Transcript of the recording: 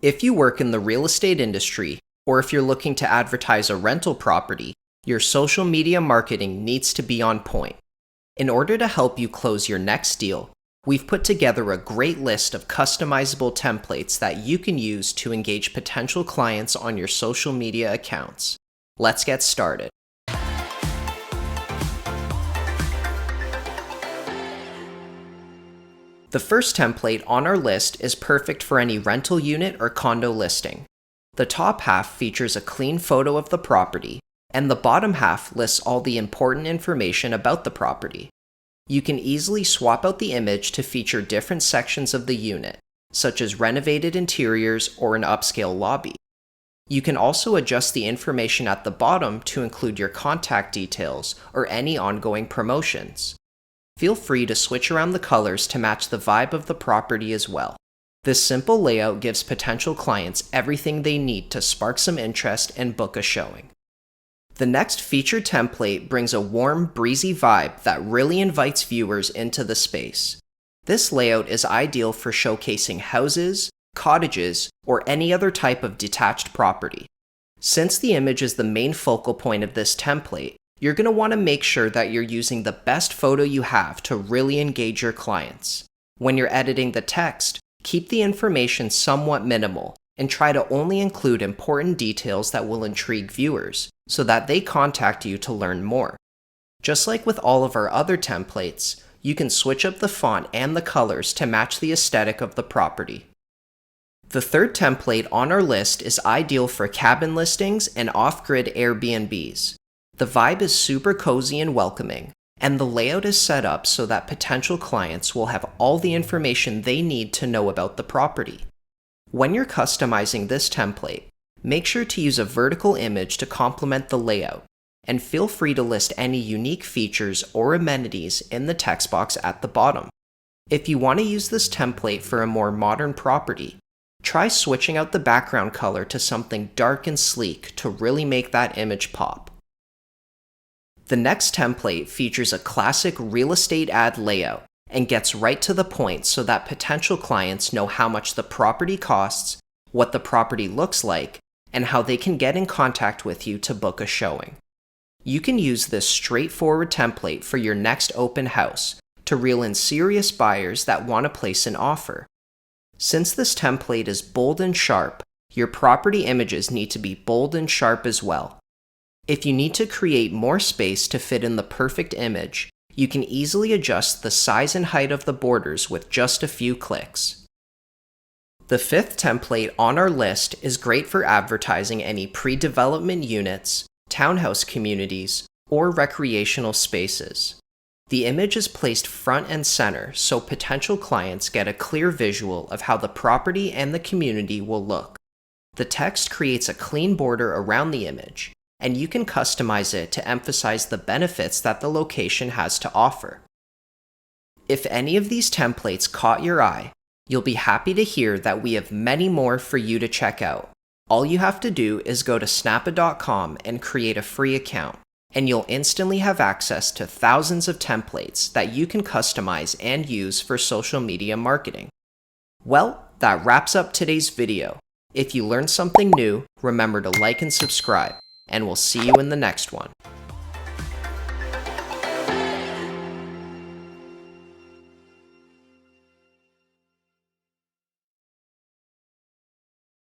If you work in the real estate industry, or if you're looking to advertise a rental property, your social media marketing needs to be on point. In order to help you close your next deal, we've put together a great list of customizable templates that you can use to engage potential clients on your social media accounts. Let's get started. The first template on our list is perfect for any rental unit or condo listing. The top half features a clean photo of the property, and the bottom half lists all the important information about the property. You can easily swap out the image to feature different sections of the unit, such as renovated interiors or an upscale lobby. You can also adjust the information at the bottom to include your contact details or any ongoing promotions. Feel free to switch around the colors to match the vibe of the property as well. This simple layout gives potential clients everything they need to spark some interest and book a showing. The next featured template brings a warm, breezy vibe that really invites viewers into the space. This layout is ideal for showcasing houses, cottages, or any other type of detached property. Since the image is the main focal point of this template, you're going to want to make sure that you're using the best photo you have to really engage your clients. When you're editing the text, keep the information somewhat minimal and try to only include important details that will intrigue viewers so that they contact you to learn more. Just like with all of our other templates, you can switch up the font and the colors to match the aesthetic of the property. The third template on our list is ideal for cabin listings and off-grid Airbnbs. The vibe is super cozy and welcoming, and the layout is set up so that potential clients will have all the information they need to know about the property. When you're customizing this template, make sure to use a vertical image to complement the layout, and feel free to list any unique features or amenities in the text box at the bottom. If you want to use this template for a more modern property, try switching out the background color to something dark and sleek to really make that image pop. The next template features a classic real estate ad layout and gets right to the point so that potential clients know how much the property costs, what the property looks like, and how they can get in contact with you to book a showing. You can use this straightforward template for your next open house to reel in serious buyers that want to place an offer. Since this template is bold and sharp, your property images need to be bold and sharp as well. If you need to create more space to fit in the perfect image, you can easily adjust the size and height of the borders with just a few clicks. The fifth template on our list is great for advertising any pre-development units, townhouse communities, or recreational spaces. The image is placed front and center so potential clients get a clear visual of how the property and the community will look. The text creates a clean border around the image, and you can customize it to emphasize the benefits that the location has to offer. If any of these templates caught your eye, you'll be happy to hear that we have many more for you to check out. All you have to do is go to snappa.com and create a free account, and you'll instantly have access to thousands of templates that you can customize and use for social media marketing. Well, that wraps up today's video. If you learned something new, remember to like and subscribe, and we'll see you in the next one.